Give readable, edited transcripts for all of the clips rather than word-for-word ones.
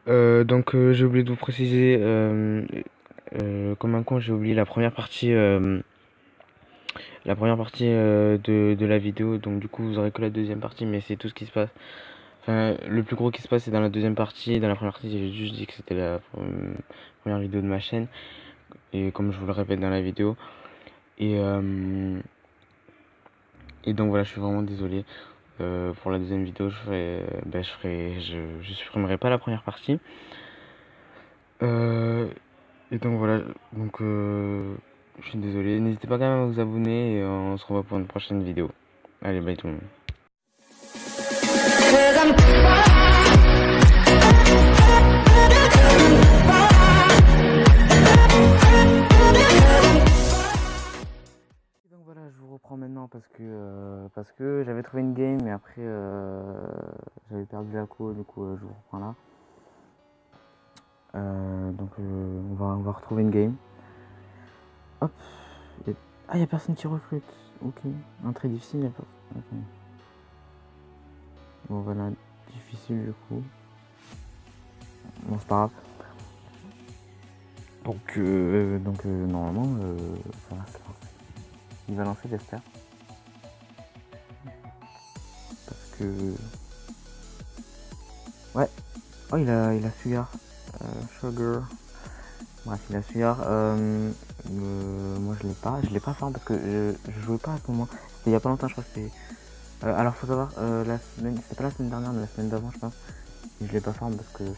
J'ai oublié de vous préciser, comme un con, j'ai oublié la première partie de la vidéo. Donc du coup, vous aurez que la deuxième partie, mais c'est tout ce qui se passe. Enfin, le plus gros qui se passe, c'est dans la deuxième partie. Dans la première partie, j'ai juste dit que c'était la première vidéo de ma chaîne, et comme je vous le répète dans la vidéo. Et, euh, et donc voilà, je suis vraiment désolé. Pour la deuxième vidéo, je supprimerai pas la première partie. Euh, Et donc voilà, donc je suis désolé. N'hésitez pas quand même à vous abonner et on se revoit pour une prochaine vidéo. Allez, bye tout le monde. Donc voilà, je vous reprends maintenant parce que j'avais trouvé une game mais après j'avais perdu la co, du coup je vous reprends là. On va retrouver une game. Hop. Ah, y a personne qui recrute. Ok. Un très difficile, y a pas. Ok. Bon voilà, difficile du coup. Bon, c'est pas grave. Normalement, ça va se lancer. Il va lancer, j'espère. Parce que. Ouais. Oh, il a Sugar. Sugar. Bref, il a Sugar. Moi, je l'ai pas farm parce que je jouais pas à ce moment. C'était il y a pas longtemps, je crois que c'était. Alors, faut savoir, c'était pas la semaine dernière, mais la semaine d'avant, je pense. Et je l'ai pas farm parce que je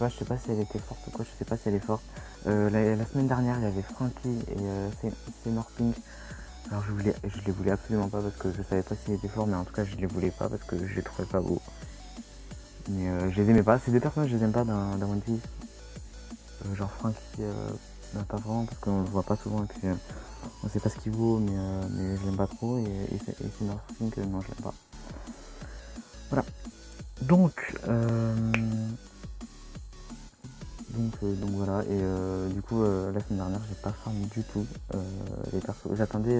sais pas si elle était forte ou quoi, je sais pas si elle est forte. La semaine dernière, il y avait Frankie et Seymour. Alors je les voulais absolument pas parce que je savais pas s'il était fort, mais en tout cas je les voulais pas parce que je les trouvais pas beaux. Mais je les aimais pas. Ces deux personnages je les aime pas dans One Piece. Genre Frankie, pas vraiment parce qu'on le voit pas souvent et puis on sait pas ce qu'il vaut, mais je l'aime pas trop. Et Seymour non, je l'aime pas. Voilà. Donc, donc voilà, et du coup la semaine dernière j'ai pas farm du tout les persos. J'attendais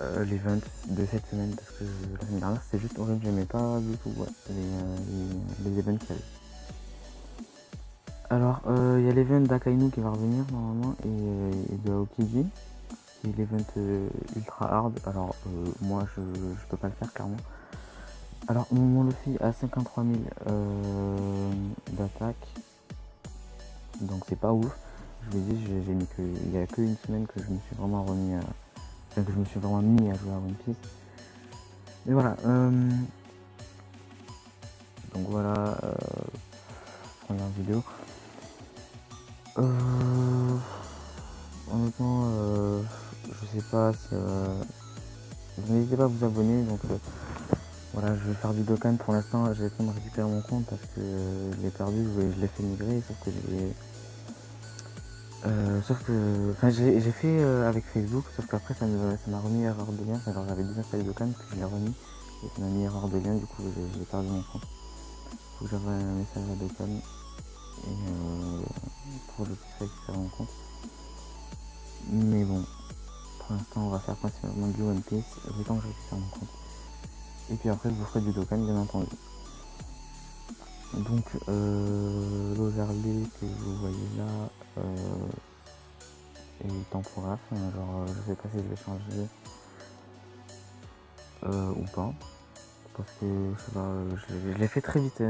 l'event de cette semaine parce que la semaine dernière c'était juste horrible, j'aimais pas du tout les events qu'il y avait. Alors il y a l'event d'Akainu qui va revenir normalement et de Aokiji, qui est l'event ultra hard. Alors moi je peux pas le faire clairement. Alors mon Luffy a 53 000 d'attaque, donc c'est pas ouf. Je vous ai dit, j'ai mis que il y a qu'une semaine que je me suis vraiment remis à. Enfin, que je me suis vraiment mis à jouer à One Piece. Mais voilà, donc voilà, première vidéo. Honnêtement, je sais pas si. Vous n'hésitez pas à vous abonner, donc voilà, je vais faire du Dokkan pour l'instant. J'ai essayé de récupérer mon compte parce que je l'ai perdu, je l'ai fait migrer, sauf que enfin, j'ai fait avec Facebook, sauf qu'après ça m'a remis erreur de lien. Alors j'avais désinstallé Dokkan, puis je l'ai remis, et ça m'a mis erreur de lien, du coup j'ai perdu mon compte. Faut que j'envoie un message à Dokkan, et pour que je puisse récupérer mon compte. Mais bon, pour l'instant on va faire principalement du One Piece, le temps que je récupère mon compte. Et puis après je vous ferai du Dokkan bien entendu. Donc l'overlay que vous voyez là est temporaire, genre je sais pas si je vais changer ou pas. Parce que je sais pas, je l'ai fait très vite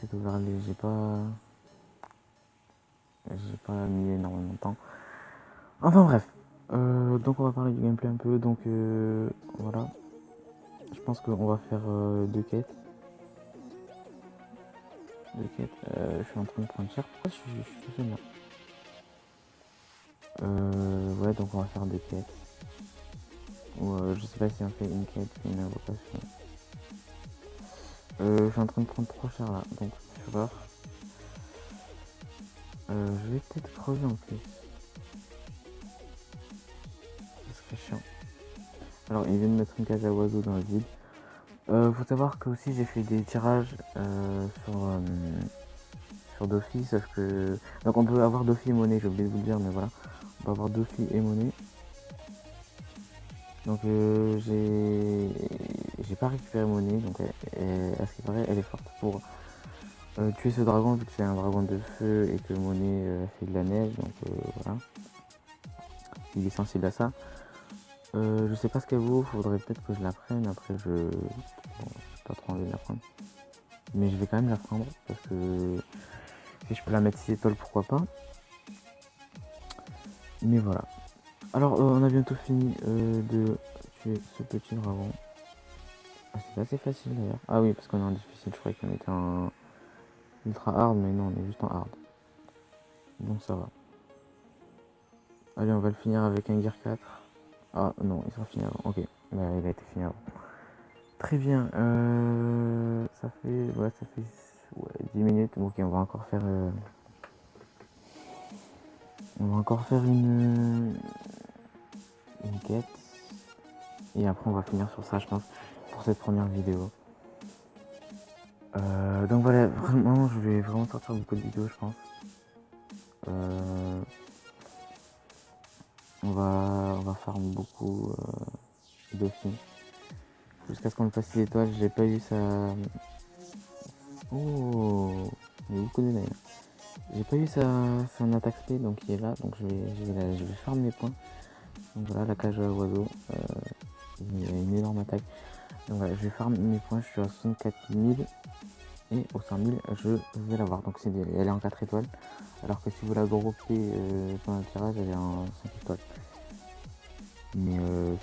cet overlay, j'ai pas mis énormément de temps. Enfin bref, donc on va parler du gameplay un peu, donc voilà. Je pense qu'on va faire deux quêtes. Je suis en train de prendre cher. Pourquoi je suis tout seul là? Ouais, donc on va faire deux quêtes. Ou je sais pas si on fait une quête ou une invocation. Je suis en train de prendre trop cher là, donc fureur. Je vais peut-être crever en plus. Ce serait chiant. Alors il vient de mettre une cage à oiseaux dans le vide. Faut savoir que aussi j'ai fait des tirages sur Dofi, sauf que. Donc on peut avoir Dofi et monnaie, j'ai oublié de vous le dire, mais voilà. On peut avoir Dofi et monnaie. Donc j'ai pas récupéré Monet, donc à ce qui paraît elle est forte pour tuer ce dragon vu que c'est un dragon de feu et que Monet fait de la neige, donc voilà. Il est sensible à ça. Je sais pas ce qu'elle vaut, faudrait peut-être que je la prenne, après j'ai pas trop envie de la prendre. Mais je vais quand même la prendre parce que si je peux la mettre 6 étoiles, pourquoi pas. Mais voilà. Alors on a bientôt fini de tuer ce petit dragon. Ah, c'est assez facile d'ailleurs. Ah oui, parce qu'on est en difficile, je croyais qu'on était en ultra hard, mais non, on est juste en hard. Donc ça va. Allez, on va le finir avec un gear 4. Ah non, il sera fini avant. Ok, bah, il a été fini avant. Très bien. Ça fait 10 minutes. Ok, on va encore faire une quête. Et après on va finir sur ça, je pense, pour cette première vidéo. Donc voilà, vraiment je vais vraiment sortir beaucoup de vidéos, je pense. On va faire beaucoup de films. Jusqu'à ce qu'on me fasse 6 étoiles, j'ai pas eu ça. Oh, il y a beaucoup de d'ailleurs. J'ai pas eu son attaque speed, donc il est là, donc je vais farm mes points. Donc voilà, la cage à oiseau, il y a une énorme attaque. Donc voilà, je vais farm mes points, je suis à 64 000 et au 100 000 je vais l'avoir. Donc elle est en 4 étoiles, alors que si vous la groupez pendant le tirage, elle est en 5 étoiles. Mais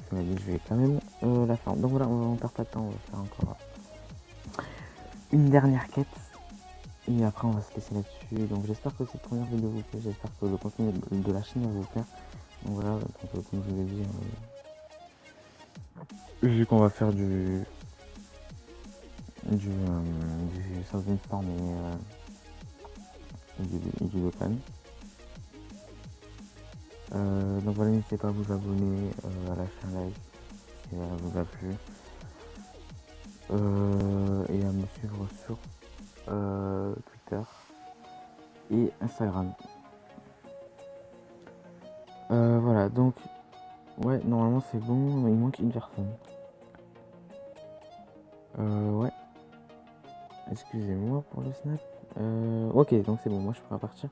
cela dit, je vais quand même la farm. Donc voilà, on perd pas de temps, on va faire encore une dernière quête. Et après on va se laisser là-dessus. Donc j'espère que cette première vidéo vous plaît, j'espère que le contenu de la chaîne va vous plaire. Donc voilà, comme je vous l'ai dit, vu qu'on va faire du Southern Storm et du Dokkan. Donc voilà, n'hésitez pas à vous abonner, à lâcher un like si ça vous a plu. Et à me suivre sur Twitter et Instagram. Voilà, donc ouais, normalement c'est bon, il manque une personne. Ouais. Excusez-moi pour le snap. Ok, donc c'est bon, moi je pourrais partir.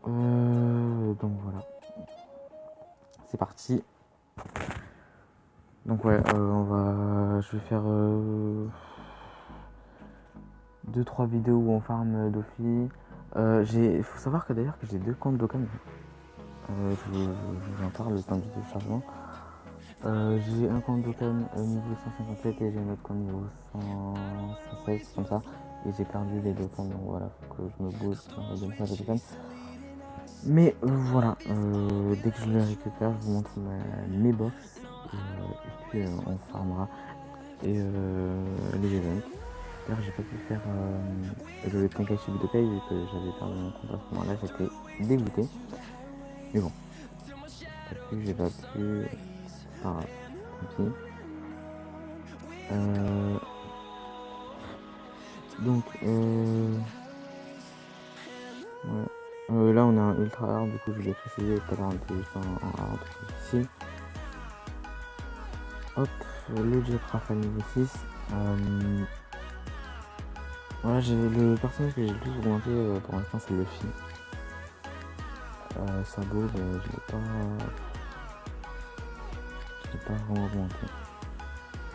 Donc voilà. C'est parti. Donc ouais, je vais faire 2-3 vidéos où on farm Dofi. Il faut savoir que d'ailleurs que j'ai 2 comptes Dokkan. Je vous en parle le temps du téléchargement. J'ai un compte Dokkan niveau 157 et j'ai un autre compte niveau 116 comme ça. Et j'ai perdu les 2 comptes, donc voilà, faut que je me bouge dans la deuxième phase de Dokkan. Mais voilà, dès que je les récupère, je vous montre mes box. Et puis on farmera et les events. D'ailleurs, j'ai pas pu faire le Tenkaichi Budokai vu que j'avais perdu mon compte à ce moment-là, j'étais dégoûté. Mais bon, j'ai pas pu. Enfin, tant pis. Donc, ouais. Là, on a un ultra hard, du coup, je l'ai précisé tout à l'heure, on était juste en hard difficile. Hop, le Jetraf à niveau 6. Voilà, le personnage que j'ai le plus augmenté pour l'instant, c'est Luffy. Sabot, je l'ai pas vraiment augmenté.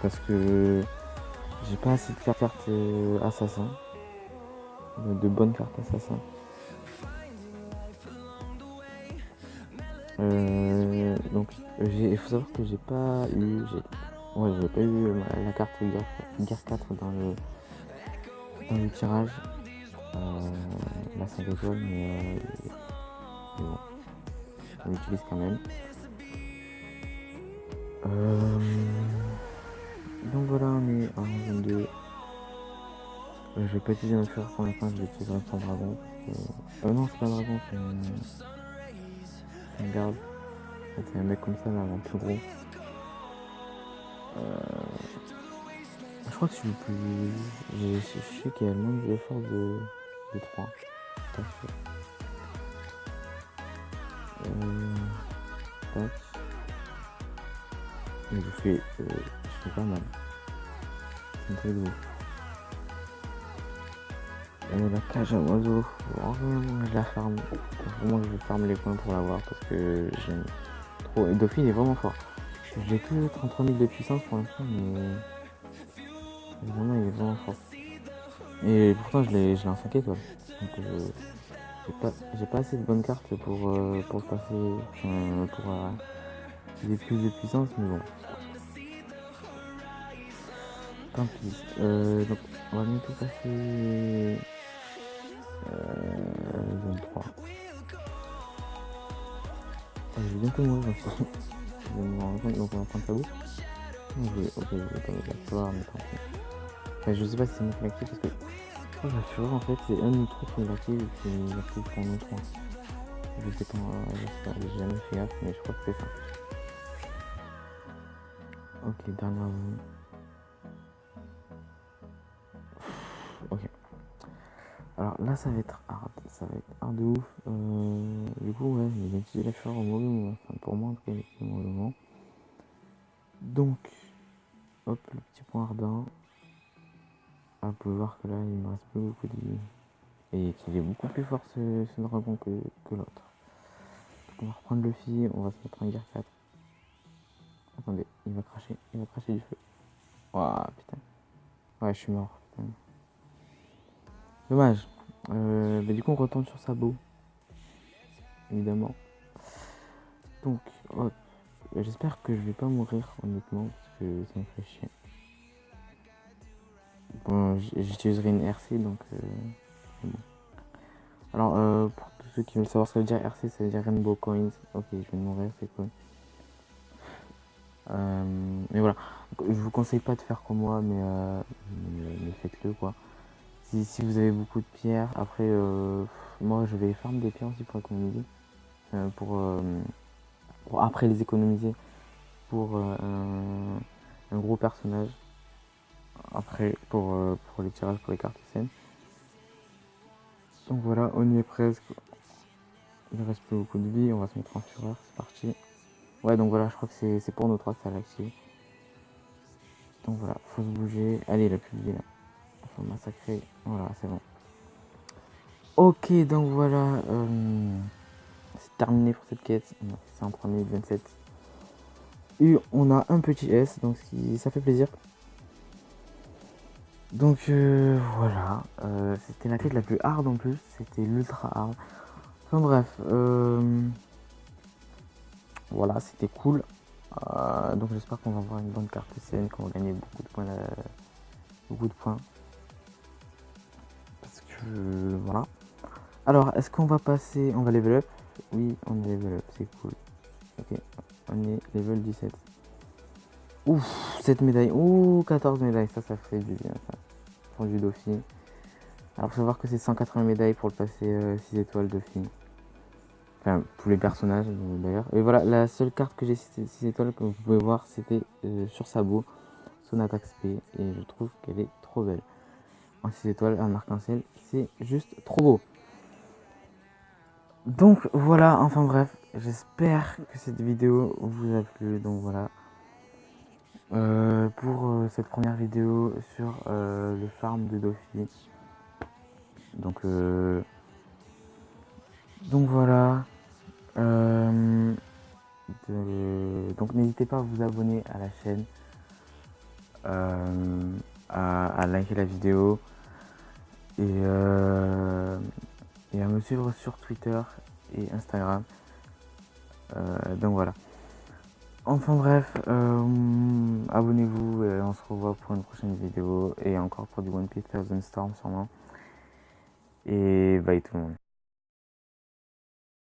Parce que j'ai pas assez de cartes assassin. De bonnes cartes assassin. Donc il faut savoir que j'ai pas eu la carte Gear 4 dans le tirage, la 5 étoiles, mais bon, on l'utilise quand même. Donc voilà, on est en 22. Je vais pas utiliser un fer pour l'instant, je vais utiliser un dragon. Non, c'est pas un dragon, c'est un garde. C'est un mec comme ça là, un peu gros. Je crois que je suis le plus. Je sais qu'il y a le moins de force de 3. Pas sûr. Tac. je fais pas mal. C'est un truc de ouf. Et la cage à oiseaux, je la ferme. Vraiment que je ferme les coins pour l'avoir parce que j'aime trop. Et Dauphine est vraiment fort. Je l'ai que 33 000 de puissance pour l'instant, mais vraiment il est vraiment fort. Et pourtant je l'ai en 5 étoiles. Donc j'ai pas assez de bonnes cartes pour le passer, pour j'ai plus de puissance, mais bon. Tant pis. Donc on va bientôt passer 23. Je vais bientôt mourir aussi. Je vais me rendre compte, donc on va prendre sa bouffe. Ok, je vais pas le voir, mais tant pis. Enfin, je sais pas si c'est moi qui l'active parce que je crois que la fureur en fait c'est un de nous trois qui l'active et qui l'active pour nous trois. Je sais pas, j'ai jamais fait gaffe, mais je crois que c'est ça. Ok, dernière zone. Ok. Alors là ça va être hard de ouf. Du coup ouais, il a utilisé la fureur au mauvais moment. Enfin pour moi en tout cas il a utilisé au mauvais moment. Donc, hop, le petit point ardent. Ah, vous pouvez voir que là il me reste plus beaucoup de vie. Et qu'il est beaucoup plus fort ce dragon que l'autre. Donc on va reprendre le fil, on va se mettre en guerre 4. Attendez, il va cracher du feu. Ouah, putain. Ouais, je suis mort, putain. Dommage. Mais du coup, on retourne sur Sabot. Évidemment. Donc, hop. J'espère que je vais pas mourir, honnêtement, parce que ça me fait chier. Bon, j'utiliserai une RC, donc... bon. Alors, pour tous ceux qui veulent savoir ce que ça veut dire RC, ça veut dire Rainbow Coins. Ok, je viens de mourir, c'est cool. Mais voilà, je vous conseille pas de faire comme moi, mais faites-le quoi. Si vous avez beaucoup de pierres, après moi je vais farm des pierres aussi pour économiser, pour après les économiser pour un gros personnage, après pour les tirages pour les cartes scènes. Donc voilà, on y est presque, il reste plus beaucoup de vie, on va se mettre en fureur, c'est parti. Ouais, donc voilà, je crois que c'est pour nos 3 que ça l'active. Donc voilà, faut se bouger. Allez, il a plus de vie là. Faut massacrer. Voilà, c'est bon. Ok, donc voilà. C'est terminé pour cette quête. On a fait ça en 3 minutes 27. Et on a un petit S, donc ça fait plaisir. Donc voilà. C'était la quête la plus hard en plus. C'était l'ultra hard. Enfin bref. Voilà, c'était cool. Donc j'espère qu'on va avoir une bonne carte scène, qu'on va gagner beaucoup de points. Parce que voilà. Alors, est-ce qu'on va passer... On va level up? Oui, on est level up, c'est cool. Ok, on est level 17. Ouf, 7 médailles. Ouh, 14 médailles, ça fait du bien, ça. Pour du Dauphine. Alors, faut savoir que c'est 180 médailles pour le passer 6 étoiles Dauphine. Enfin, tous les personnages, d'ailleurs. Et voilà, la seule carte que j'ai 6 étoiles, comme vous pouvez voir, c'était sur Sabot, son attaque SP. Et je trouve qu'elle est trop belle. En 6 étoiles, un arc-en-ciel, c'est juste trop beau. Donc voilà, enfin bref, j'espère que cette vidéo vous a plu. Donc voilà, pour cette première vidéo sur le farm de Dauphine. Donc voilà, donc n'hésitez pas à vous abonner à la chaîne, à liker la vidéo et à me suivre sur Twitter et Instagram. Donc voilà. Enfin bref, abonnez-vous et on se revoit pour une prochaine vidéo et encore pour du One Piece Thousand Storm sûrement. Et bye tout le monde.